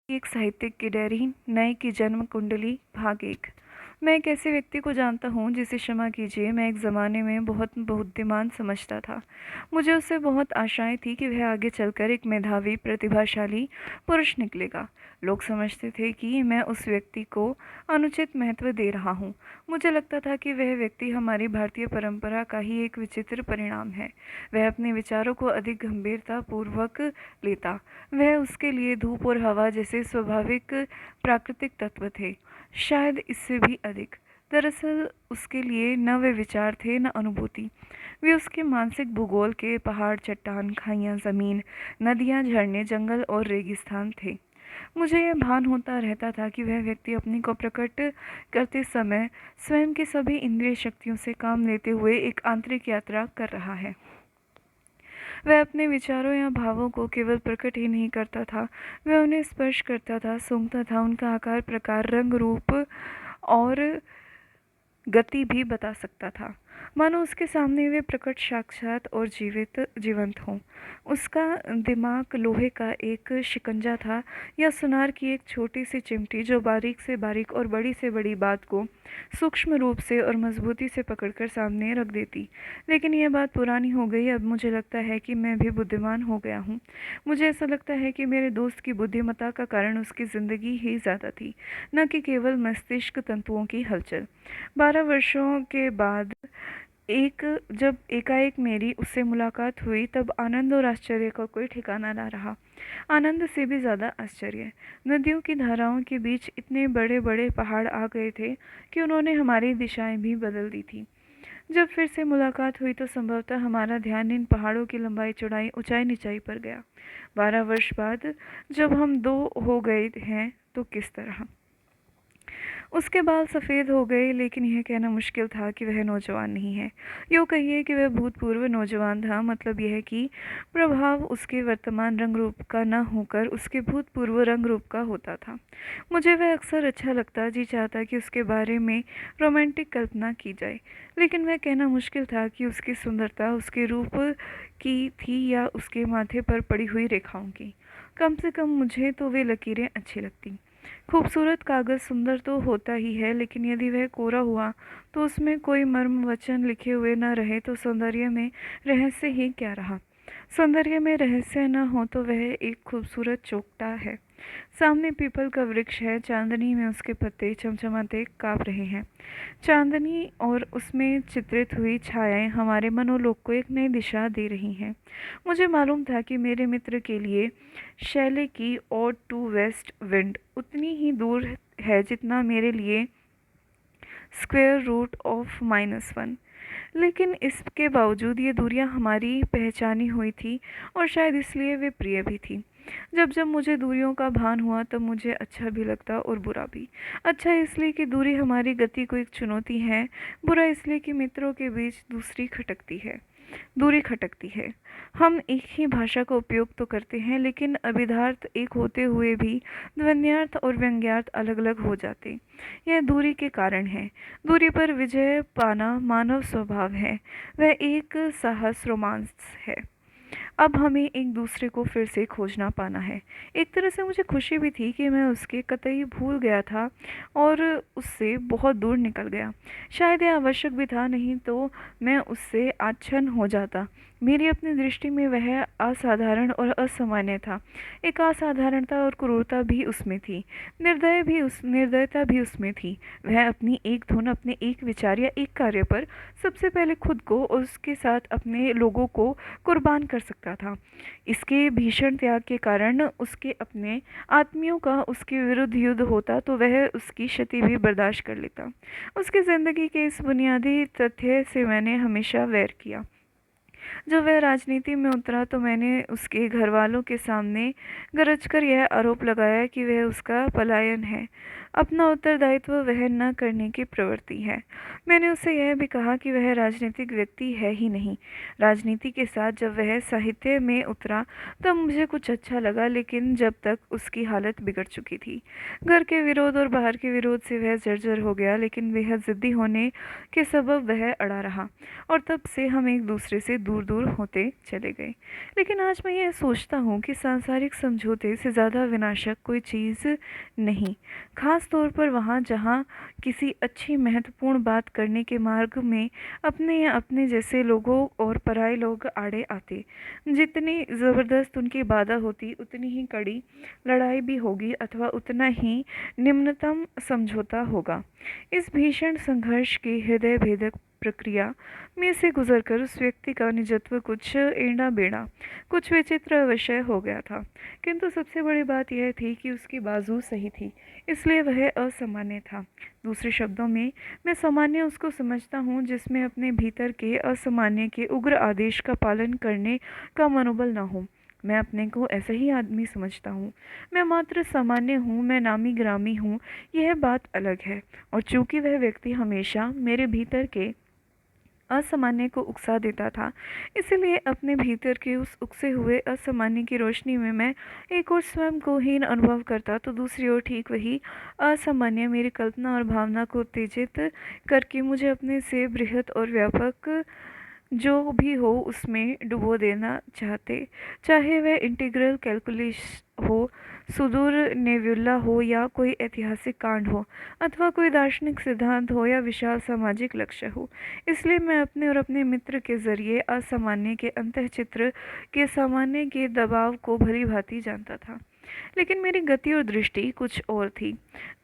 एक साहित्यिक की डायरी, नए की जन्म कुंडली, भाग 1। मैं एक ऐसे व्यक्ति को जानता हूँ जिसे क्षमा कीजिए, मैं एक ज़माने में बहुत बुद्धिमान समझता था। मुझे उससे बहुत आशाएं थी कि वह आगे चलकर एक मेधावी, प्रतिभाशाली पुरुष निकलेगा। लोग समझते थे कि मैं उस व्यक्ति को अनुचित महत्व दे रहा हूँ। मुझे लगता था कि वह व्यक्ति हमारी भारतीय परंपरा का ही एक विचित्र परिणाम है। वह अपने विचारों को अधिक गंभीरता पूर्वक लेता। वह उसके लिए धूप और हवा जैसे स्वाभाविक प्राकृतिक तत्व थे, शायद इससे भी अधिक। दरअसल उसके लिए न वे विचार थे न अनुभूति। वे उसके मानसिक भूगोल के पहाड़, चट्टान, खाइयाँ, ज़मीन, नदियाँ, झरने, जंगल और रेगिस्तान थे। मुझे यह भान होता रहता था कि वह व्यक्ति अपने को प्रकट करते समय स्वयं के सभी इंद्रिय शक्तियों से काम लेते हुए एक आंतरिक यात्रा कर रहा है। वह अपने विचारों या भावों को केवल प्रकट ही नहीं करता था, वह उन्हें स्पर्श करता था, सूंघता था, उनका आकार, प्रकार, रंग, रूप और गति भी बता सकता था, मानो उसके सामने वे प्रकट, साक्षात और जीवंत हों। उसका दिमाग लोहे का एक शिकंजा था या सुनार की एक छोटी सी चिमटी जो बारीक से बारीक और बड़ी से बड़ी बात को सूक्ष्म रूप से और मजबूती से पकड़कर सामने रख देती। लेकिन यह बात पुरानी हो गई। अब मुझे लगता है कि मैं भी बुद्धिमान हो गया हूँ। मुझे ऐसा लगता है कि मेरे दोस्त की बुद्धिमत्ता का कारण उसकी ज़िंदगी ही ज़्यादा थी, न कि केवल मस्तिष्क तंतुओं की हलचल। 12 वर्षों के बाद जब एकाएक मेरी उससे मुलाकात हुई, तब आनंद और आश्चर्य का कोई ठिकाना ना रहा। आनंद से भी ज़्यादा आश्चर्य। नदियों की धाराओं के बीच इतने बड़े बड़े पहाड़ आ गए थे कि उन्होंने हमारी दिशाएं भी बदल दी थी। जब फिर से मुलाकात हुई तो संभवतः हमारा ध्यान इन पहाड़ों की लंबाई, चौड़ाई, ऊंचाई, निचाई पर गया। 12 वर्ष बाद जब हम दो हो गए हैं तो किस तरह। उसके बाल सफ़ेद हो गए, लेकिन यह कहना मुश्किल था कि वह नौजवान नहीं है। यूँ कहिए कि वह भूतपूर्व नौजवान था। मतलब यह कि प्रभाव उसके वर्तमान रंग रूप का न होकर उसके भूतपूर्व रंग रूप का होता था। मुझे वह अक्सर अच्छा लगता, जी चाहता कि उसके बारे में रोमांटिक कल्पना की जाए, लेकिन वह कहना मुश्किल था कि उसकी सुंदरता उसके रूप की थी या उसके माथे पर पड़ी हुई रेखाओं की। कम से कम मुझे तो वे लकीरें अच्छी लगती। खूबसूरत कागज़ सुंदर तो होता ही है, लेकिन यदि वह कोरा हुआ तो उसमें कोई मर्म वचन लिखे हुए न रहे तो सौंदर्य में रहस्य ही क्या रहा। सौंदर्य में रहस्य न हो तो वह एक खूबसूरत चोखटा है। सामने पीपल का वृक्ष है, चांदनी में उसके पत्ते चमचमाते काँप रहे हैं। चांदनी और उसमें चित्रित हुई छायाएं हमारे मनोलोक को एक नई दिशा दे रही हैं। मुझे मालूम था कि मेरे मित्र के लिए शैले की ओड टू वेस्ट विंड उतनी ही दूर है जितना मेरे लिए स्क्वेयर रूट ऑफ -1। लेकिन इसके बावजूद ये दूरियां हमारी पहचानी हुई थी और शायद इसलिए वे प्रिय भी थी। जब जब मुझे दूरियों का भान हुआ तब मुझे अच्छा भी लगता और बुरा भी। अच्छा इसलिए कि दूरी हमारी गति को एक चुनौती है, बुरा इसलिए कि मित्रों के बीच दूरी खटकती है। हम एक ही भाषा का उपयोग तो करते हैं, लेकिन अभिधार्थ एक होते हुए भी ध्वन्यार्थ और व्यंग्यार्थ अलग अलग हो जाते। यह दूरी के कारण है। दूरी पर विजय पाना मानव स्वभाव है। वह एक साहस, रोमांस है। अब हमें एक दूसरे को फिर से खोजना पाना है। एक तरह से मुझे खुशी भी थी कि मैं उसके कतई भूल गया था और उससे बहुत दूर निकल गया। शायद यह आवश्यक भी था, नहीं तो मैं उससे आच्छन्न हो जाता। मेरी अपनी दृष्टि में वह असाधारण और असामान्य था। एक असाधारणता और क्रूरता भी उसमें थी, निर्दयता भी उसमें थी। वह अपनी एक धुन, अपने एक विचार या एक कार्य पर सबसे पहले खुद को और उसके साथ अपने लोगों को कुर्बान कर सकता था। इसके भीषण त्याग के कारण उसके अपने आत्मियों का उसके विरुद्ध युद्ध होता तो वह उसकी क्षति भी बर्दाश्त कर लेता। उसकी ज़िंदगी के इस बुनियादी तथ्य से मैंने हमेशा वैर किया। जब वह राजनीति में उतरा तो मैंने उसके घर वालों के सामने गरजकर यह आरोप लगाया कि वह उसका पलायन है, अपना उत्तरदायित्व वहन न करने की प्रवृत्ति है। मैंने उससे यह भी कहा कि वह राजनीतिक व्यक्ति है ही नहीं। राजनीति के साथ जब वह साहित्य में उतरा तब मुझे कुछ अच्छा लगा, लेकिन जब तक उसकी हालत बिगड़ चुकी थी। घर के विरोध और बाहर के विरोध से वह जर्जर हो गया, लेकिन बेहद ज़िद्दी होने के सबब वह अड़ा रहा और तब से हम एक दूसरे से दूर दूर दूर होते चले गए। लेकिन आज मैं यह सोचता हूँ कि सांसारिक समझौते से ज़्यादा विनाशक कोई चीज़ नहीं, खास तौर पर वहाँ जहाँ किसी अच्छी महत्वपूर्ण बात करने के मार्ग में अपने या अपने जैसे लोगों और पराये लोग आड़े आते। जितनी ज़बरदस्त उनकी बाधा होती, उतनी ही कड़ी लड़ाई भी होगी अथवा उतना ही निम्नतम समझौता होगा। इस भीषण संघर्ष की हृदय भेदक प्रक्रिया में से गुजरकर उस व्यक्ति का निजत्व कुछ एड़ा बेड़ा, कुछ विचित्र विषय हो गया था। किंतु सबसे बड़ी बात यह थी कि उसकी बाजू सही थी, इसलिए वह असामान्य था। दूसरे शब्दों में, मैं सामान्य उसको समझता हूँ जिसमें अपने भीतर के असामान्य के उग्र आदेश का पालन करने का मनोबल न हो। मैं अपने को ऐसा ही आदमी समझता हूँ। मैं मात्र सामान्य हूँ, मैं नामी ग्रामी हूँ, यह बात अलग है। और चूंकि वह व्यक्ति हमेशा मेरे भीतर के असामान्य को उकसा देता था, इसलिए अपने भीतर के उस उकसे हुए असामान्य की रोशनी में मैं एक ओर स्वयं को हीन अनुभव करता तो दूसरी ओर ठीक वही असामान्य मेरी कल्पना और भावना को उत्तेजित करके मुझे अपने से बृहत और व्यापक जो भी हो उसमें डुबो देना चाहते, चाहे वह इंटीग्रल कैलकुलस हो, सुदूर नेबुला हो या कोई ऐतिहासिक कांड हो अथवा कोई दार्शनिक सिद्धांत हो या विशाल सामाजिक लक्ष्य हो। इसलिए मैं अपने और अपने मित्र के जरिए असामान्य के अंतःचित्र के सामान्य के दबाव को भली भांति जानता था। लेकिन मेरी गति और दृष्टि कुछ और थी।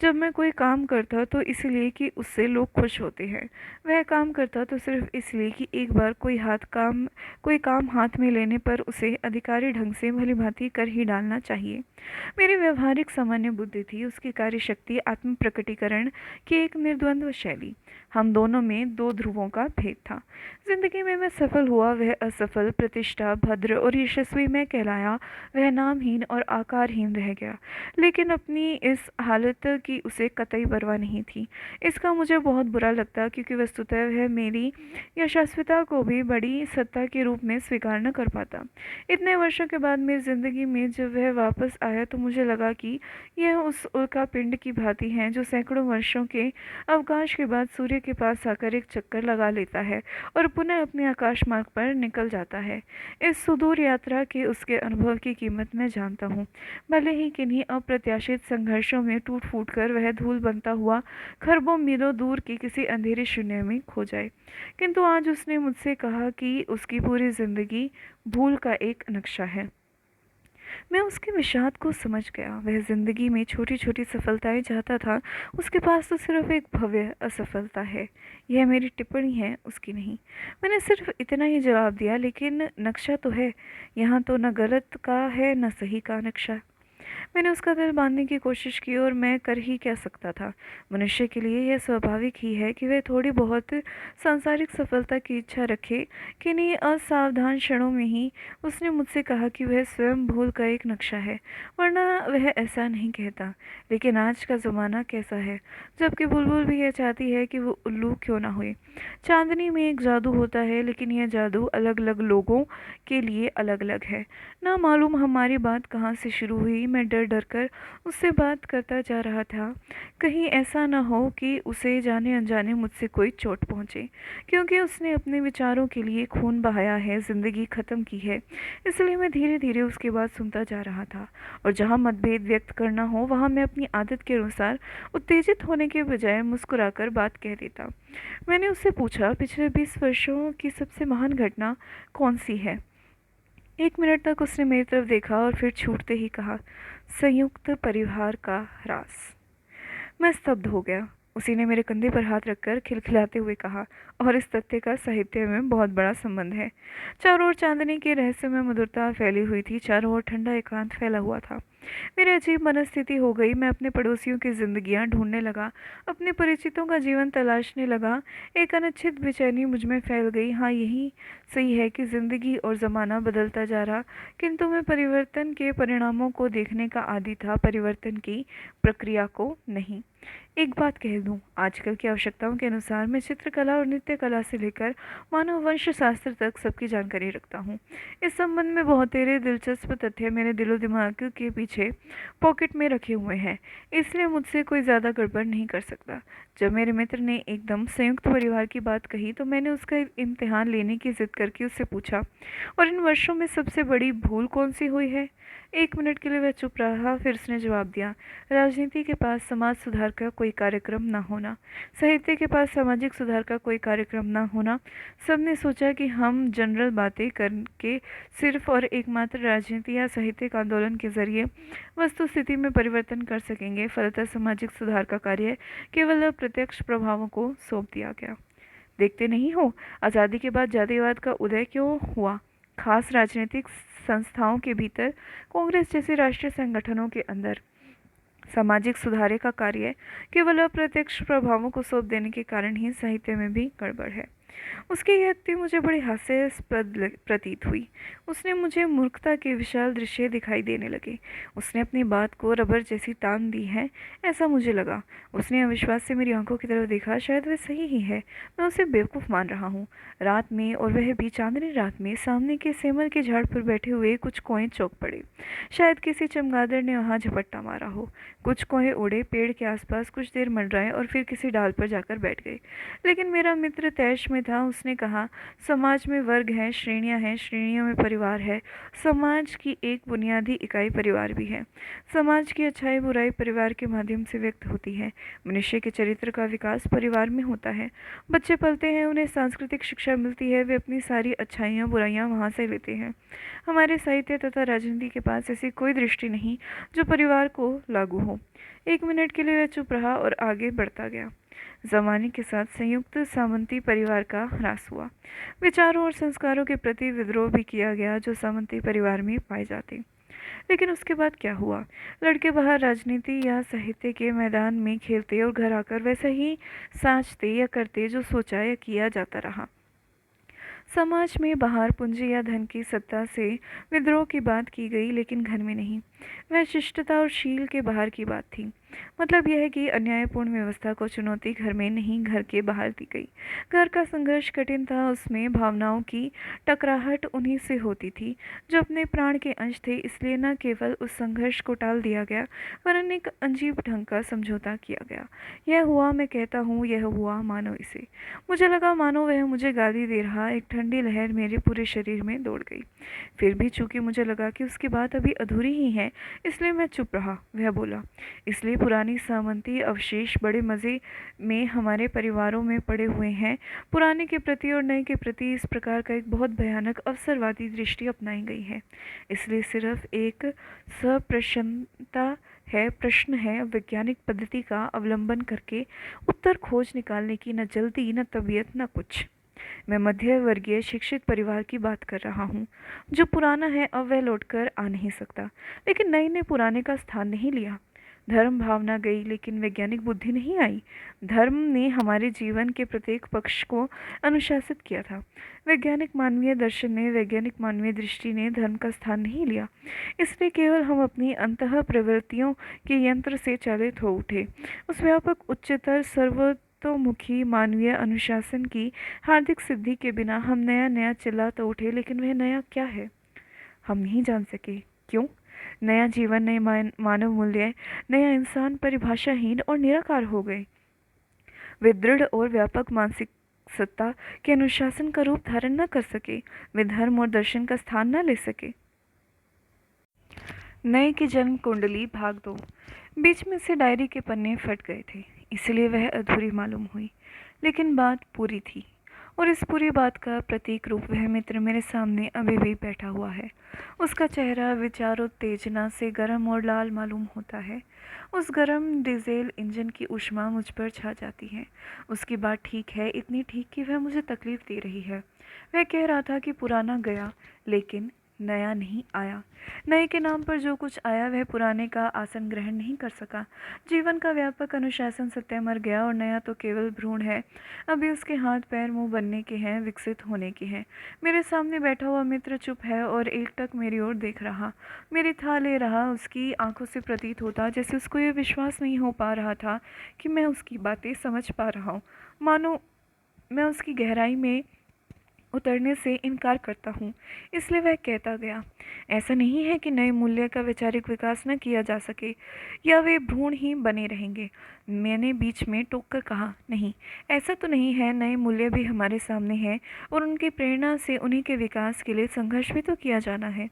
जब मैं कोई काम करता तो इसलिए कि उससे लोग खुश होते हैं, वह काम करता तो सिर्फ इसलिए कि एक बार कोई काम हाथ में लेने पर उसे अधिकारी ढंग से भली भांति कर ही डालना चाहिए। मेरी व्यवहारिक सामान्य बुद्धि थी, उसकी कार्यशक्ति आत्म प्रकटीकरण की एक निर्द्वंद्व शैली। हम दोनों में दो ध्रुवों का भेद था। जिंदगी में मैं सफल हुआ, वह असफल, प्रतिष्ठा, भद्र और यशस्वी मैं कहलाया, वह नामहीन और आकारहीन रह गया। लेकिन अपनी इस हालत की उसे कतई परवाह नहीं थी। इसका मुझे बहुत बुरा लगता, क्योंकि वस्तुतः वह मेरी यशस्विता को भी बड़ी सत्ता के रूप में स्वीकार न कर पाता। इतने वर्षों के बाद मेरी जिंदगी में जब वह वापस आया तो मुझे लगा कि यह उस उल्का पिंड की भांति है जो सैकड़ों वर्षों के अवकाश के बाद सूर्य के पास आकर एक चक्कर लगा लेता है और पुनः अपने आकाश मार्ग पर निकल जाता है। इस सुदूर यात्रा के उसके अनुभव की कीमत मैं जानता हूँ, भले ही किन्हीं अप्रत्याशित संघर्षों में टूट फूट कर वह धूल बनता हुआ खरबों मीलों दूर के किसी अंधेरे शून्य में खो जाए। किंतु आज उसने मुझसे कहा कि उसकी पूरी जिंदगी भूल का एक नक्शा है। मैं उसके विषाद को समझ गया। वह जिंदगी में छोटी छोटी सफलताएं चाहता था, उसके पास तो सिर्फ एक भव्य असफलता है। यह मेरी टिप्पणी है, उसकी नहीं। मैंने सिर्फ इतना ही जवाब दिया, लेकिन नक्शा तो है, यहाँ तो न गलत का है न सही का नक्शा। मैंने उसका दिल बांधने की कोशिश की, और मैं कर ही क्या सकता था। मनुष्य के लिए यह स्वाभाविक ही है कि वह थोड़ी बहुत सांसारिक सफलता की इच्छा रखे। किन्हीं असावधान क्षणों में ही उसने मुझसे कहा कि वह स्वयं भूल का एक नक्शा है, वरना वह ऐसा नहीं कहता। लेकिन आज का ज़माना कैसा है, जबकि बुलबुल भी यह चाहती है कि वो उल्लू क्यों ना हुए। चांदनी में एक जादू होता है, लेकिन यह जादू अलग अलग लोगों के लिए अलग अलग है। ना मालूम हमारी बात कहाँ से शुरू हुई। मैं डर डर कर उससे बात करता जा रहा था, कहीं ऐसा न हो कि उसे जाने अनजाने मुझसे कोई चोट पहुँचे, क्योंकि उसने अपने विचारों के लिए खून बहाया है, जिंदगी ख़त्म की है। इसलिए मैं धीरे धीरे उसकी बात सुनता जा रहा था, और जहाँ मतभेद व्यक्त करना हो वहाँ मैं अपनी आदत के अनुसार उत्तेजित होने के बजाय मुस्कुराकर बात कह देता। मैंने उससे पूछा, पिछले 20 वर्षों की सबसे महान घटना कौन सी है? 1 मिनट तक उसने मेरी तरफ देखा और फिर छूटते ही कहा, संयुक्त परिवार का ह्रास। मैं स्तब्ध हो गया। उसी ने मेरे कंधे पर हाथ रखकर खिलखिलाते हुए कहा, और इस तथ्य का साहित्य में बहुत बड़ा संबंध है। चारों ओर चांदनी के रहस्य में मधुरता फैली हुई थी, चारों ओर ठंडा एकांत फैला हुआ था। मेरी अजीब मनस्थिति हो गई। मैं अपने पड़ोसियों की जिंदगियां ढूंढने लगा, अपने परिचितों का जीवन तलाशने लगा। एक अनिश्चित बेचैनी मुझ में फैल गई। हाँ, यही सही है कि जिंदगी और ज़माना बदलता जा रहा, किंतु मैं परिवर्तन के परिणामों को देखने का आदी था, परिवर्तन की प्रक्रिया को नहीं। एक बात कह दूं, आजकल की आवश्यकताओं के अनुसार मैं चित्रकला और नृत्य कला से लेकर मानव वंश शास्त्र तक सबकी जानकारी रखता हूँ। इस संबंध में बहुत तेरे दिलचस्प तथ्य मेरे दिलो दिमाग के पीछे पॉकेट में रखे हुए हैं, इसलिए मुझसे कोई ज़्यादा गड़बड़ नहीं कर सकता। जब मेरे मित्र ने एकदम संयुक्त परिवार की बात कही तो मैंने उसका इम्तिहान लेने की जिद करके उससे पूछा, और इन वर्षों में सबसे बड़ी भूल कौन सी हुई है? 1 मिनट के लिए वह चुप रहा, फिर उसने जवाब दिया, राजनीति के पास समाज सुधार का कोई कार्यक्रम न होना, साहित्य के पास सामाजिक सुधार का कोई कार्यक्रम न होना। सबने सोचा कि हम जनरल बातें करके सिर्फ और एकमात्र राजनीति या साहित्यिक आंदोलन के जरिए वस्तु स्थिति में परिवर्तन कर सकेंगे। फलतः सामाजिक सुधार का कार्य केवल अप्रत्यक्ष प्रभावों को सौंप दिया गया। देखते नहीं हो, आज़ादी के बाद जातिवाद का उदय क्यों हुआ? खास राजनीतिक संस्थाओं के भीतर, कांग्रेस जैसे राष्ट्रीय संगठनों के अंदर सामाजिक सुधार का कार्य केवल अप्रत्यक्ष प्रभावों को सौंप देने के कारण ही साहित्य में भी गड़बड़ है। उसकी यह युक्ति मुझे बड़ी हास्यास्पद प्रतीत हुई। उसने मुझे मूर्खता के विशाल दृश्य दिखाई देने लगे। उसने अपनी बात को रबर जैसी तान दी है, ऐसा मुझे लगा। उसने अविश्वास से मेरी आंखों की तरफ देखा। शायद वह सही ही है, मैं उसे बेवकूफ़ मान रहा हूँ। रात में, और वह भी चांदनी रात में, सामने के सेमर के झाड़ पर बैठे हुए कुछ कौए चौंक पड़े। शायद किसी चमगादड़ ने वहाँ झपट्टा मारा हो। कुछ कौए उड़े, पेड़ के आसपास कुछ देर मंडराए और फिर किसी डाल पर जाकर बैठ गए। लेकिन मेरा मित्र तैश में था। उसने कहा, समाज में वर्ग हैं, श्रेणियां हैं, श्रेणियों में परिवार है। समाज की एक बुनियादी इकाई परिवार भी है। समाज की अच्छाई बुराई परिवार के माध्यम से व्यक्त होती है। मनुष्य के चरित्र का विकास परिवार में होता है। बच्चे पलते हैं, उन्हें सांस्कृतिक शिक्षा मिलती है, वे अपनी सारी अच्छाइयाँ बुराइयाँ वहाँ से लेते हैं। हमारे साहित्य तथा राजनीति के पास ऐसी कोई दृष्टि नहीं जो परिवार को लागू हो। 1 मिनट के लिए वह चुप रहा और आगे बढ़ता गया। जमाने के साथ संयुक्त सामंती परिवार का ह्रास हुआ। विचारों और संस्कारों के प्रति विद्रोह भी किया गया जो सामंती परिवार में पाए जाते। लेकिन उसके बाद क्या हुआ? लड़के बाहर राजनीति या साहित्य के मैदान में खेलते और घर आकर वैसा ही साजते या करते जो सोचा या किया जाता रहा। समाज में बाहर पूंजी या धन की सत्ता से विद्रोह की बात की गई, लेकिन घर में नहीं। वह शिष्टता और शील के बाहर की बात थी। मतलब यह है कि अन्यायपूर्ण व्यवस्था को चुनौती घर में नहीं, घर के बाहर दी गई। घर का संघर्ष कठिन था, उसमें भावनाओं की टकराहट उन्हीं से होती थी जो अपने प्राण के अंश थे। इसलिए न केवल उस संघर्ष को टाल दिया गया, वरन एक अजीब ढंग का समझौता किया गया। यह हुआ, मैं कहता हूँ यह हुआ, मानो इसे। मुझे लगा मानो वह मुझे गाली दे रहा। एक ठंडी लहर मेरे पूरे शरीर में दौड़ गई। फिर भी चूंकि मुझे लगा कि उसकी बात अभी अधूरी ही है, इसलिए मैं चुप रहा। वह बोला, इसलिए पुरानी सामंती अवशेष बड़े मज़े में हमारे परिवारों में पड़े हुए हैं। पुराने के प्रति और नए के प्रति इस प्रकार का एक बहुत भयानक अवसरवादी दृष्टि अपनाई गई है। इसलिए सिर्फ एक सप्रश्नता है, प्रश्न है, वैज्ञानिक पद्धति का अवलंबन करके उत्तर खोज निकालने की न जल्दी, न तबीयत, न कुछ। मैं मध्य वर्गीय शिक्षित परिवार की बात कर रहा हूँ। जो पुराना है अब वह लौटकर आ नहीं सकता, लेकिन नए ने पुराने का स्थान नहीं लिया। धर्म भावना गई, लेकिन वैज्ञानिक बुद्धि नहीं आई। धर्म ने हमारे जीवन के प्रत्येक पक्ष को अनुशासित किया था। वैज्ञानिक मानवीय दर्शन ने, वैज्ञानिक मानवीय दृष्टि ने धर्म का स्थान नहीं लिया। इसलिए केवल हम अपनी अंतः प्रवृत्तियों के यंत्र से चालित हो उठे। उस व्यापक, उच्चतर, सर्वतोमुखी मानवीय अनुशासन की हार्दिक सिद्धि के बिना हम नया नया चिल्ला तो उठे, लेकिन वह नया क्या है हम नहीं जान सके। क्यों? नया जीवन, नए मानव मूल्य, नया इंसान परिभाषाहीन और निराकार हो गए। वे दृढ़ और व्यापक मानसिक सत्ता के अनुशासन का रूप धारण न कर सके। वे धर्म और दर्शन का स्थान न ले सके। नए की जन्म कुंडली भाग 2। बीच में से डायरी के पन्ने फट गए थे, इसलिए वह अधूरी मालूम हुई, लेकिन बात पूरी थी। और इस पूरी बात का प्रतीक रूप वह मित्र मेरे सामने अभी भी बैठा हुआ है। उसका चेहरा विचारोत्तेजना से गर्म और लाल मालूम होता है। उस गर्म डीजल इंजन की ऊष्मा मुझ पर छा जाती है। उसकी बात ठीक है, इतनी ठीक कि वह मुझे तकलीफ दे रही है। वह कह रहा था कि पुराना गया, लेकिन नया नहीं आया। नए के नाम पर जो कुछ आया वह पुराने का आसन ग्रहण नहीं कर सका। जीवन का व्यापक अनुशासन सत्य मर गया और नया तो केवल भ्रूण है। अभी उसके हाथ पैर मुंह बनने के हैं, विकसित होने के हैं। मेरे सामने बैठा हुआ मित्र चुप है और एकटक मेरी ओर देख रहा, मेरी था ले रहा। उसकी आंखों से प्रतीत होता जैसे उसको यह विश्वास नहीं हो पा रहा था कि मैं उसकी बातें समझ पा रहा हूँ। मानो मैं उसकी गहराई में उतरने से इनकार करता हूँ। इसलिए वह कहता गया, ऐसा नहीं है कि नए मूल्य का वैचारिक विकास न किया जा सके या वे भ्रूण ही बने रहेंगे। मैंने बीच में टोक कर कहा, नहीं, ऐसा तो नहीं है, नए मूल्य भी हमारे सामने हैं और उनकी प्रेरणा से उन्हीं के विकास के लिए संघर्ष भी तो किया जाना है।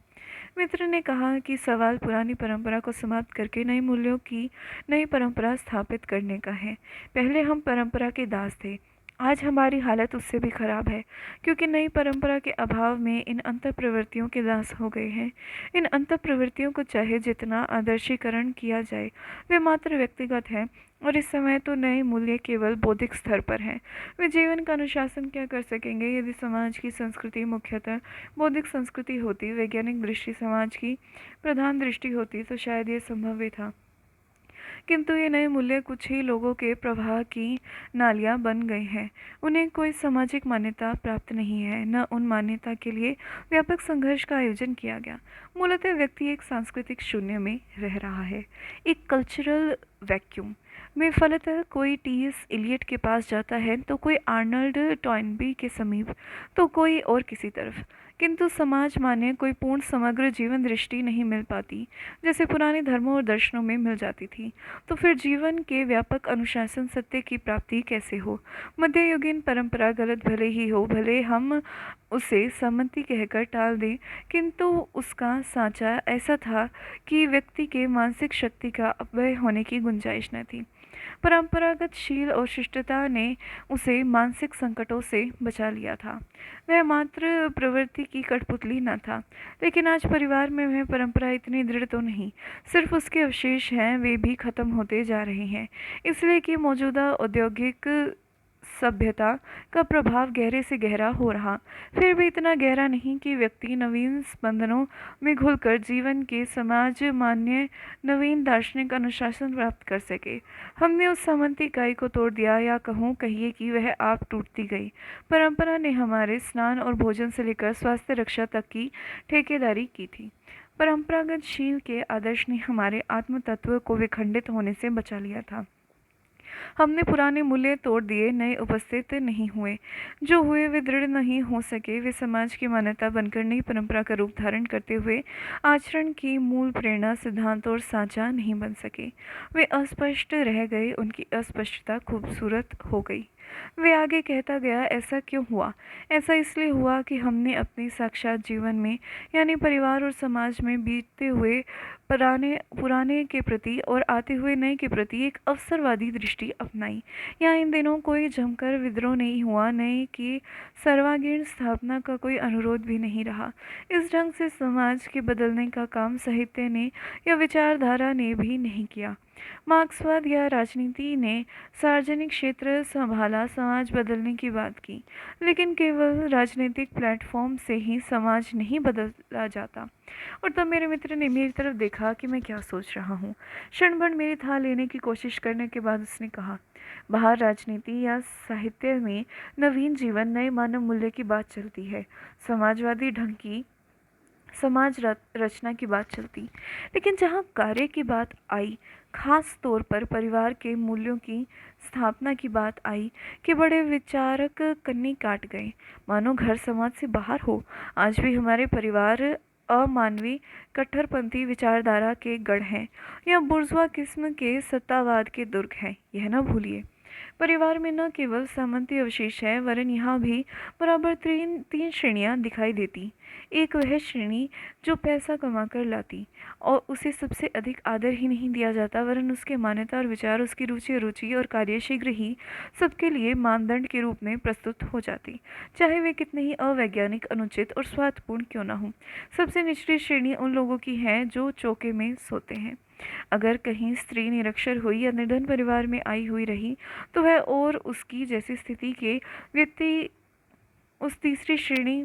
मित्र ने कहा कि सवाल पुरानी परंपरा को समाप्त करके नए मूल्यों की नई परंपरा स्थापित करने का है। पहले हम परंपरा के दास थे, आज हमारी हालत उससे भी खराब है, क्योंकि नई परंपरा के अभाव में इन अंतर प्रवृत्तियों के दास हो गए हैं। इन अंतर प्रवृत्तियों को चाहे जितना आदर्शीकरण किया जाए, वे मात्र व्यक्तिगत हैं और इस समय तो नए मूल्य केवल बौद्धिक स्तर पर हैं। वे जीवन का अनुशासन क्या कर सकेंगे यदि समाज की संस्कृति मुख्यतः बौद्धिक संस्कृति होती, वैज्ञानिक दृष्टि समाज की प्रधान दृष्टि होती तो शायद ये संभव भी था। किंतु ये नए मूल्य कुछ ही लोगों के प्रवाह की नालियां बन गए हैं। उन्हें कोई सामाजिक मान्यता प्राप्त नहीं है, न उन मान्यता के लिए व्यापक संघर्ष का आयोजन किया गया। मूलतः व्यक्ति एक सांस्कृतिक शून्य में रह रहा है, एक कल्चरल वैक्यूम में। फलतः कोई टी.एस. इलियट के पास जाता है तो कोई आर्नल्ड टॉयनबी के समीप, तो कोई और किसी तरफ, किंतु समाज माने कोई पूर्ण समग्र जीवन दृष्टि नहीं मिल पाती, जैसे पुराने धर्मों और दर्शनों में मिल जाती थी। तो फिर जीवन के व्यापक अनुशासन सत्य की प्राप्ति कैसे हो? मध्ययुगीन परंपरा गलत भले ही हो, भले हम उसे सम्मति कहकर टाल दें, किंतु उसका साँचा ऐसा था कि व्यक्ति के मानसिक शक्ति का अपव्यय होने की गुंजाइश न थी। परंपरागत शील और शिष्टता ने उसे मानसिक संकटों से बचा लिया था। वह मात्र प्रवृत्ति की कठपुतली न था। लेकिन आज परिवार में वह परंपरा इतनी दृढ़ तो नहीं, सिर्फ उसके अवशेष हैं, वे भी खत्म होते जा रहे हैं, इसलिए कि मौजूदा औद्योगिक सभ्यता का प्रभाव गहरे से गहरा हो रहा, फिर भी इतना गहरा नहीं कि व्यक्ति नवीन स्पंदनों में घुलकर जीवन के समाज मान्य नवीन दार्शनिक अनुशासन प्राप्त कर सके। हमने उस सामंती इकाई को तोड़ दिया, या कहूँ कहिए कि वह आप टूटती गई। परंपरा ने हमारे स्नान और भोजन से लेकर स्वास्थ्य रक्षा तक की ठेकेदारी की थी। परंपरागत शील के आदर्श ने हमारे आत्म तत्व को विखंडित होने से बचा लिया था। हमने पुराने मूल्य तोड़ दिए, नए उपस्थित नहीं हुए। जो हुए वे दृढ़ नहीं हो सके, वे समाज की मान्यता बनकर नई परंपरा का रूप धारण करते हुए आचरण की मूल प्रेरणा, सिद्धांत और साँचा नहीं बन सके। वे अस्पष्ट रह गए, उनकी अस्पष्टता खूबसूरत हो गई। वे आगे कहता गया, ऐसा क्यों हुआ? ऐसा इसलिए हुआ कि हमने अपने साक्षात जीवन में, यानी परिवार और समाज में बीतते हुए पुराने के प्रति और आते हुए नए के प्रति एक अवसरवादी दृष्टि अपनाई। यहाँ इन दिनों कोई जमकर विद्रोह नहीं हुआ, नए की सर्वांगीण स्थापना का कोई अनुरोध भी नहीं रहा। इस ढंग से समाज के बदलने का काम साहित्य ने या विचारधारा ने भी नहीं किया। मार्क्सवाद या राजनीति ने सार्वजनिक क्षेत्र संभाला, समाज बदलने की बात की, लेकिन केवल राजनीतिक प्लेटफॉर्म से ही समाज नहीं बदला जाता। और तब मेरे मित्र ने मेरी तरफ देखा कि मैं क्या सोच रहा हूँ। क्षण भर मेरी था लेने की कोशिश करने के बाद उसने कहा, बाहर राजनीति या साहित्य में नवीन जीवन, नए मानव मूल्य की बात चलती है, समाजवादी ढंग की समाज रचना की बात चलती, लेकिन जहाँ कार्य की बात आई, खास तौर पर परिवार के मूल्यों की स्थापना की बात आई, कि बड़े विचारक कन्नी काट गए, मानो घर समाज से बाहर हो। आज भी हमारे परिवार अमानवीय कट्टरपंथी विचारधारा के गढ़ हैं, या बुर्जुआ किस्म के सत्तावाद के दुर्ग हैं, यह न भूलिए। परिवार में न केवल सामंती अवशेष है, वरन यहाँ भी बराबर तीन श्रेणियाँ दिखाई देती। एक वह श्रेणी जो पैसा कमाकर लाती और उसे सबसे अधिक आदर ही नहीं दिया जाता, वरन उसके मान्यता और विचार, उसकी रुचि और कार्य शीघ्र ही सबके लिए मानदंड के रूप में प्रस्तुत हो जाती, चाहे वे कितने ही अवैज्ञानिक, अनुचित और स्वार्थपूर्ण क्यों न हों। सबसे निचली श्रेणी उन लोगों की है जो चौके में सोते हैं। अगर कहीं स्त्री निरक्षर हुई या निर्धन परिवार में आई हुई रही, तो वह और उसकी जैसी स्थिति के व्यक्ति उस तीसरी श्रेणी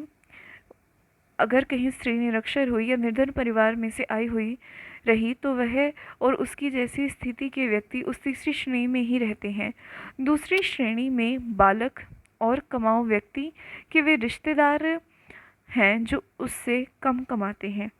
अगर कहीं स्त्री निरक्षर हुई या निर्धन परिवार में से आई हुई रही, तो वह और उसकी जैसी स्थिति के व्यक्ति उस तीसरी श्रेणी में ही रहते हैं। दूसरी श्रेणी में बालक और कमाऊ व्यक्ति के वे रिश्तेदार हैं जो उससे कम कमाते हैं।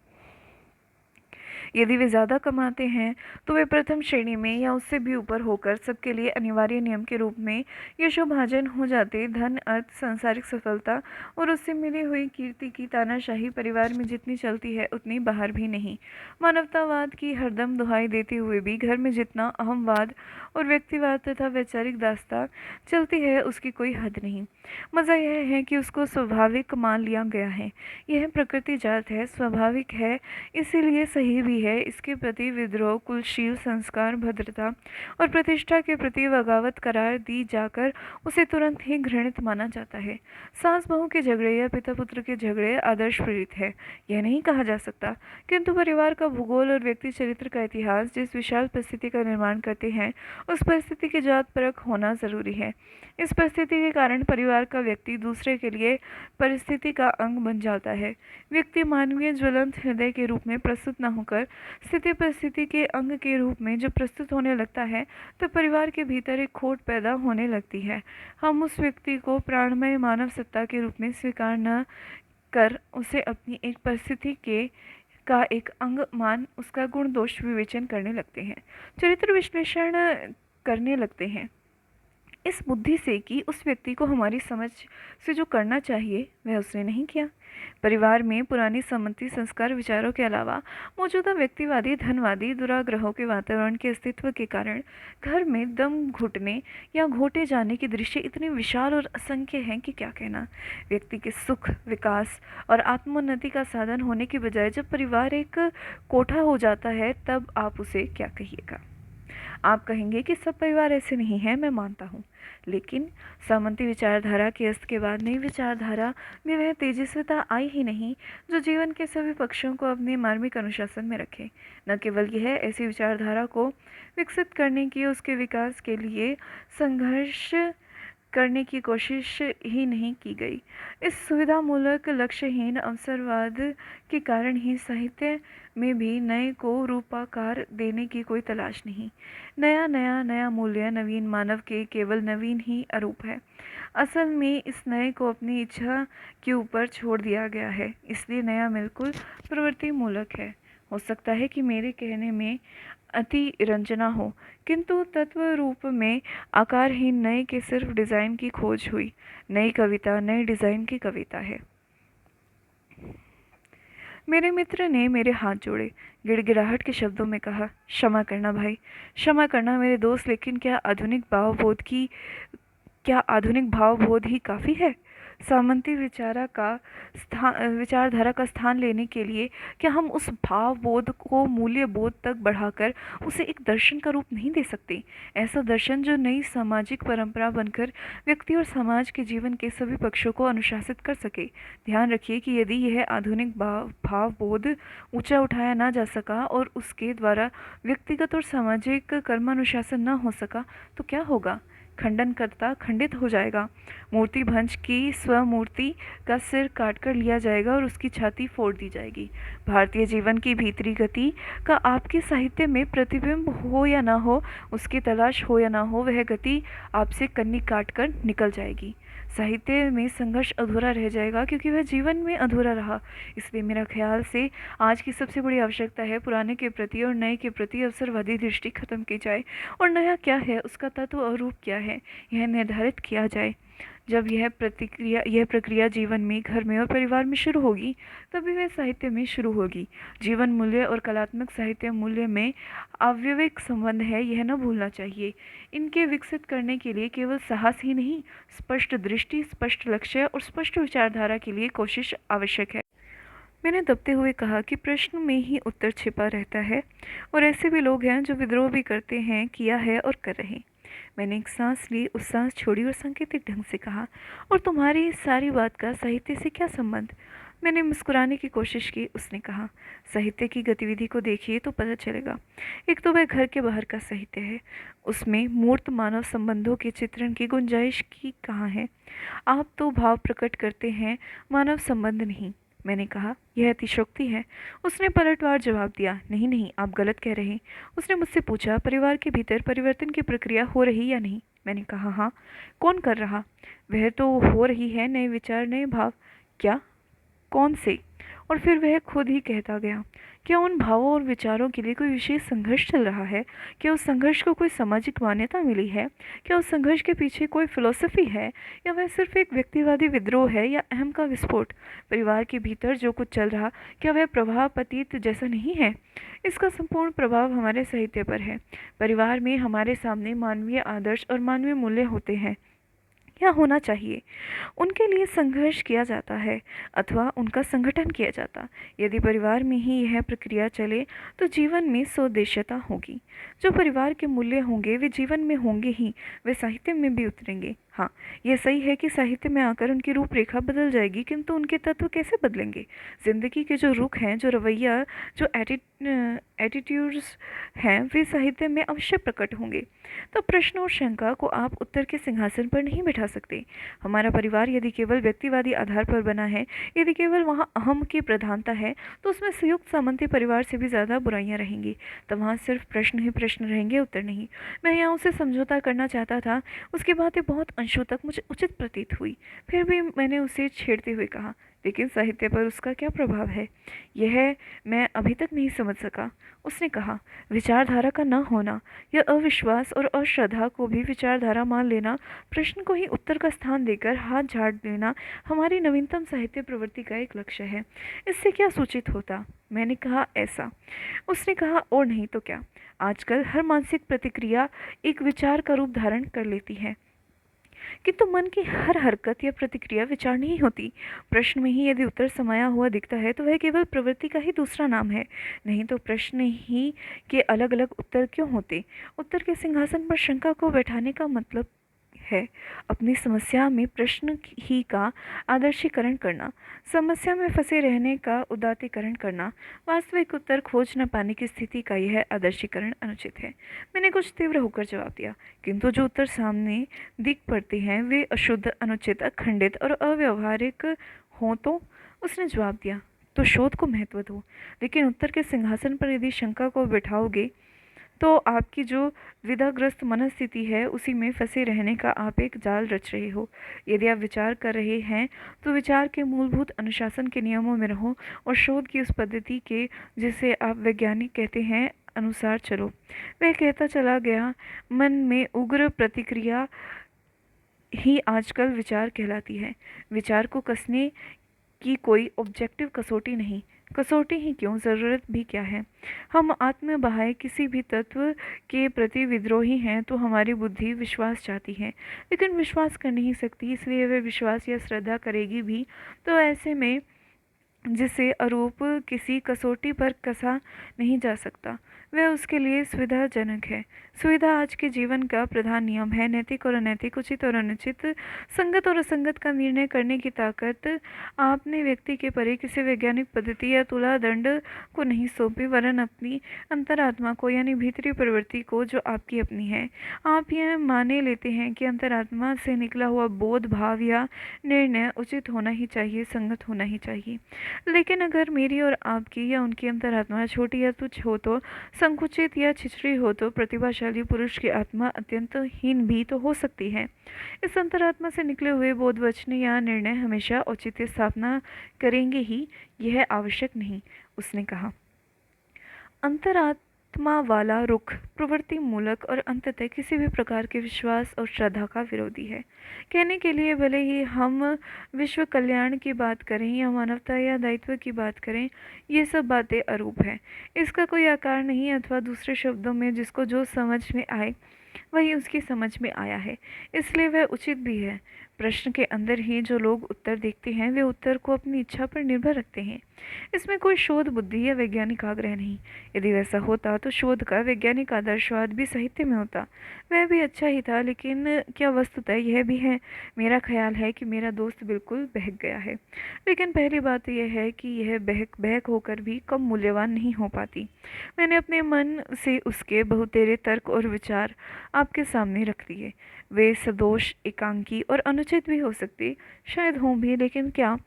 यदि वे ज़्यादा कमाते हैं तो वे प्रथम श्रेणी में या उससे भी ऊपर होकर सबके लिए अनिवार्य नियम के रूप में यशोभाजन हो जाते। धन, अर्थ, सांसारिक सफलता और उससे मिली हुई कीर्ति की तानाशाही परिवार में जितनी चलती है उतनी बाहर भी नहीं। मानवतावाद की हरदम दुहाई देते हुए भी घर में जितना अहमवाद और व्यक्तिवाद तथा वैचारिक दास्तां चलती है उसकी कोई हद नहीं। मज़ा यह है कि उसको स्वाभाविक मान लिया गया है। यह प्रकृति जात है, स्वाभाविक है, इसीलिए सही भी है। इसके प्रति विद्रोह, कुलशील संस्कार, भद्रता और प्रतिष्ठा के प्रति बगावत करार दी जाकर उसे तुरंत ही घृणित माना जाता है। सास बहू के झगड़े या पिता पुत्र के झगड़े आदर्श प्रेरित है, यह नहीं कहा जा सकता, किंतु परिवार का भूगोल और व्यक्ति चरित्र का इतिहास जिस विशाल परिस्थिति का निर्माण करते हैं उस परिस्थिति की जात परख होना जरूरी है। इस परिस्थिति के कारण परिवार का व्यक्ति दूसरे के लिए परिस्थिति का अंग बन जाता है। व्यक्ति मानवीय ज्वलंत हृदय के रूप में प्रस्तुत न होकर स्थिति परिस्थिति के अंग के रूप में जब प्रस्तुत होने लगता है तो परिवार के भीतर एक खोट पैदा होने लगती है। हम उस व्यक्ति को प्राणमय मानव सत्ता के रूप में स्वीकार न कर उसे अपनी एक परिस्थिति के का एक अंग मान उसका गुण दोष विवेचन करने लगते हैं, चरित्र विश्लेषण करने लगते हैं, इस बुद्धि से कि उस व्यक्ति को हमारी समझ से जो करना चाहिए वह उसने नहीं किया। परिवार में पुरानी सम्मति संस्कार विचारों के अलावा मौजूदा व्यक्तिवादी धनवादी दुराग्रहों के वातावरण के अस्तित्व के कारण घर में दम घुटने या घोटे जाने के दृश्य इतने विशाल और असंख्य हैं कि क्या कहना। व्यक्ति के सुख, विकास और आत्मोन्नति का साधन होने के बजाय जब परिवार एक कोठा हो जाता है तब आप उसे क्या कहिएगा। आप कहेंगे कि सब परिवार ऐसे नहीं हैं, मैं मानता हूँ, लेकिन सामंती विचारधारा के अस्त के बाद नई विचारधारा में वह तेजस्विता आई ही नहीं जो जीवन के सभी पक्षों को अपने मार्मिक अनुशासन में रखे। न केवल यह ऐसी विचारधारा को विकसित करने की उसके विकास के लिए संघर्ष करने की कोशिश ही नहीं की गई। इस सुविधामूलक लक्ष्यहीन अवसरवाद के कारण ही साहित्य में भी नए को रूपाकार देने की कोई तलाश नहीं। नया मूल्य नवीन मानव के केवल नवीन ही अरूप है। असल में इस नए को अपनी इच्छा के ऊपर छोड़ दिया गया है, इसलिए नया बिल्कुल प्रवृत्ति मूलक है। हो सकता है कि मेरे कहने में अति रंजना हो, किंतु तत्व रूप में आकारहीन नए के सिर्फ डिज़ाइन की खोज हुई। नई कविता नए डिज़ाइन की कविता है। मेरे मित्र ने मेरे हाथ जोड़े, गिड़गिड़ाहट के शब्दों में कहा, क्षमा करना भाई, क्षमा करना मेरे दोस्त, लेकिन क्या आधुनिक भावबोध ही काफ़ी है? सामंती विचारधारा का स्थान लेने के लिए क्या हम उस भावबोध को मूल्य बोध तक बढ़ाकर उसे एक दर्शन का रूप नहीं दे सकते? ऐसा दर्शन जो नई सामाजिक परंपरा बनकर व्यक्ति और समाज के जीवन के सभी पक्षों को अनुशासित कर सके। ध्यान रखिए कि यदि यह आधुनिक भावबोध ऊंचा उठाया ना जा सका और उसके द्वारा व्यक्तिगत और सामाजिक कर्मानुशासन न हो सका तो क्या होगा? खंडनकर्ता खंडित हो जाएगा। मूर्ति भंज की स्वमूर्ति का सिर काटकर लिया जाएगा और उसकी छाती फोड़ दी जाएगी। भारतीय जीवन की भीतरी गति का आपके साहित्य में प्रतिबिंब हो या ना हो, उसकी तलाश हो या ना हो, वह गति आपसे कन्नी काटकर निकल जाएगी। साहित्य में संघर्ष अधूरा रह जाएगा क्योंकि वह जीवन में अधूरा रहा। इसलिए मेरा ख्याल से आज की सबसे बड़ी आवश्यकता है पुराने के प्रति और नए के प्रति अवसरवादी दृष्टि खत्म की जाए और नया क्या है, उसका तत्व और रूप क्या है, यह निर्धारित किया जाए। जब यह प्रक्रिया जीवन में, घर में और परिवार में शुरू होगी तभी वह साहित्य में शुरू होगी। जीवन मूल्य और कलात्मक साहित्य मूल्य में अव्यविक संबंध है, यह न भूलना चाहिए। इनके विकसित करने के लिए केवल साहस ही नहीं, स्पष्ट दृष्टि, स्पष्ट लक्ष्य और स्पष्ट विचारधारा के लिए कोशिश आवश्यक है। मैंने दबते हुए कहा कि प्रश्न में ही उत्तर छिपा रहता है और ऐसे भी लोग हैं जो विद्रोह भी करते हैं, किया है और कर रहे हैं। मैंने एक सांस ली, उस सांस छोड़ी और सांकेतिक ढंग से कहा, और तुम्हारी इस सारी बात का साहित्य से क्या संबंध? मैंने मुस्कुराने की कोशिश की। उसने कहा, साहित्य की गतिविधि को देखिए तो पता चलेगा। एक तो वह घर के बाहर का साहित्य है, उसमें मूर्त मानव संबंधों के चित्रण की गुंजाइश की कहाँ है? आप तो भाव प्रकट करते हैं, मानव संबंध नहीं। मैंने कहा, यह अतिशयोक्ति है। उसने पलटवार जवाब दिया, नहीं नहीं, आप गलत कह रहे हैं। उसने मुझसे पूछा, परिवार के भीतर परिवर्तन की प्रक्रिया हो रही या नहीं? मैंने कहा, हाँ। कौन कर रहा? वह तो हो रही है, नए विचार, नए भाव। क्या? कौन से? और फिर वह खुद ही कहता गया, क्या उन भावों और विचारों के लिए कोई विशेष संघर्ष चल रहा है? क्या उस संघर्ष को कोई सामाजिक मान्यता मिली है? क्या उस संघर्ष के पीछे कोई फिलॉसफी है, या वह सिर्फ एक व्यक्तिवादी विद्रोह है या अहम का विस्फोट? परिवार के भीतर जो कुछ चल रहा, क्या वह प्रभाव पतित जैसा नहीं है? इसका संपूर्ण प्रभाव हमारे साहित्य पर है। परिवार में हमारे सामने मानवीय आदर्श और मानवीय मूल्य होते हैं, या होना चाहिए। उनके लिए संघर्ष किया जाता है अथवा उनका संगठन किया जाता। यदि परिवार में ही यह प्रक्रिया चले तो जीवन में स्वदेश्यता होगी। जो परिवार के मूल्य होंगे वे जीवन में होंगे ही, वे साहित्य में भी उतरेंगे। हाँ, यह सही है कि साहित्य में आकर उनकी रूपरेखा बदल जाएगी, किंतु उनके तत्व कैसे बदलेंगे? जिंदगी के जो रुख हैं, जो रवैया, जो एटीट्यूड्स हैं, वे साहित्य में अवश्य प्रकट होंगे। तो प्रश्न और शंका को आप उत्तर के सिंहासन पर नहीं बिठा सकते। हमारा परिवार यदि केवल व्यक्तिवादी आधार पर बना है, यदि केवल वहाँ अहम की प्रधानता है, तो उसमें संयुक्त सामंती परिवार से भी ज़्यादा बुराइयां रहेंगी। तो वहाँ सिर्फ प्रश्न ही प्रश्न रहेंगे, उत्तर नहीं। मैं यहाँ उससे समझौता करना चाहता था। उसकी बातें बहुत अंशों तक मुझे उचित प्रतीत हुई। फिर भी मैंने उसे छेड़ते हुए कहा, लेकिन साहित्य पर उसका क्या प्रभाव है, यह मैं अभी तक नहीं समझ सका। उसने कहा, विचारधारा का न होना, यह अविश्वास और अश्रद्धा को भी विचारधारा मान लेना, प्रश्न को ही उत्तर का स्थान देकर हाथ झाड़ लेना हमारी नवीनतम साहित्य प्रवृत्ति का एक लक्ष्य है। इससे क्या सूचित होता? मैंने कहा, ऐसा। उसने कहा, और नहीं तो क्या। आजकल हर मानसिक प्रतिक्रिया एक विचार का रूप धारण कर लेती है, किंतु मन की हर हरकत या प्रतिक्रिया विचार नहीं होती। प्रश्न में ही यदि उत्तर समाया हुआ दिखता है तो वह केवल प्रवृत्ति का ही दूसरा नाम है। नहीं तो प्रश्न ही के अलग अलग उत्तर क्यों होते? उत्तर के सिंहासन पर शंका को बैठाने का मतलब है अपनी समस्या में प्रश्न ही का आदर्शीकरण करना, समस्या में फंसे रहने का उदात्तीकरण करना। वास्तविक उत्तर खोज न पाने की स्थिति का यह आदर्शीकरण अनुचित है। मैंने कुछ तीव्र होकर जवाब दिया, किंतु जो उत्तर सामने दिख पड़ते हैं वे अशुद्ध, अनुचित, अखंडित और अव्यवहारिक हों तो? उसने जवाब दिया, तो शोध को महत्व दो, लेकिन उत्तर के सिंहासन पर यदि शंका को बिठाओगे तो आपकी जो द्विधाग्रस्त मनस्थिति है उसी में फंसे रहने का आप एक जाल रच रहे हो। यदि आप विचार कर रहे हैं तो विचार के मूलभूत अनुशासन के नियमों में रहो और शोध की उस पद्धति के, जिसे आप वैज्ञानिक कहते हैं, अनुसार चलो। वह कहता चला गया, मन में उग्र प्रतिक्रिया ही आजकल विचार कहलाती है। विचार को कसने की कोई ऑब्जेक्टिव कसौटी नहीं। कसौटी ही क्यों, ज़रूरत भी क्या है? हम आत्म बाह्य किसी भी तत्व के प्रति विद्रोही हैं तो हमारी बुद्धि विश्वास चाहती है, लेकिन विश्वास कर नहीं सकती, इसलिए वह विश्वास या श्रद्धा करेगी भी तो ऐसे में जिसे अरूप किसी कसौटी पर कसा नहीं जा सकता, वह उसके लिए सुविधाजनक है। सुविधा आज के जीवन का प्रधान नियम है। नैतिक और अनैतिक, उचित और अनुचित, संगत और असंगत का निर्णय करने की ताकत आपने व्यक्ति के परे किसी वैज्ञानिक पद्धति या तुला दंड को नहीं सौंपी, वरन अपनी अंतरात्मा को, यानी भीतरी प्रवृत्ति को, जो आपकी अपनी है। आप यह माने लेते हैं कि अंतरात्मा से निकला हुआ बोध, भाव या निर्णय उचित होना ही चाहिए, संगत होना ही चाहिए। लेकिन अगर मेरी और आपकी या उनकी अंतरात्मा छोटी या तुच्छ हो तो, संकुचित या छिछड़ी हो तो, प्रतिभाशाली पुरुष की आत्मा अत्यंत हीन भी तो हो सकती है। इस अंतरात्मा से निकले हुए बोधवचन या निर्णय हमेशा औचित्य स्थापना करेंगे ही, यह आवश्यक नहीं। उसने कहा, अंतरात्मा वाला रुख प्रवृत्ति मूलक और अंततः किसी भी प्रकार के विश्वास और श्रद्धा का विरोधी है। कहने के लिए भले ही हम विश्व कल्याण की बात करें या मानवता या दायित्व की बात करें, ये सब बातें अरूप हैं। इसका कोई आकार नहीं, अथवा दूसरे शब्दों में जिसको जो समझ में आए वही उसकी समझ में आया है, इसलिए वह उचित भी है। प्रश्न के अंदर ही जो लोग उत्तर देखते हैं वे उत्तर को अपनी इच्छा पर निर्भर रखते हैं। इसमें कोई शोध बुद्धि या वैज्ञानिक आग्रह नहीं। यदि वैसा होता तो शोध का वैज्ञानिक आदर्शवाद भी साहित्य में होता, वह भी अच्छा ही था। लेकिन क्या वस्तुतः यह भी है? मेरा ख्याल है कि मेरा दोस्त बिल्कुल बहक गया है। लेकिन पहली बात यह है कि यह बहक बहक होकर भी कम मूल्यवान नहीं हो पाती। मैंने अपने मन से उसके बहुतेरे तर्क और विचार आपके सामने रख दिए। वे सदोष, एकांकी और अनुचित भी हो सकते, शायद हों भी, लेकिन क्या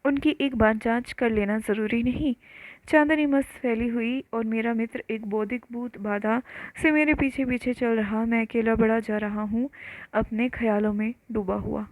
उनकी एक बार जांच कर लेना ज़रूरी नहीं? चांदनी मस्त फैली हुई और मेरा मित्र एक बौद्धिक भूत बाधा से मेरे पीछे पीछे चल रहा। मैं अकेला बढ़ा जा रहा हूँ, अपने ख्यालों में डूबा हुआ।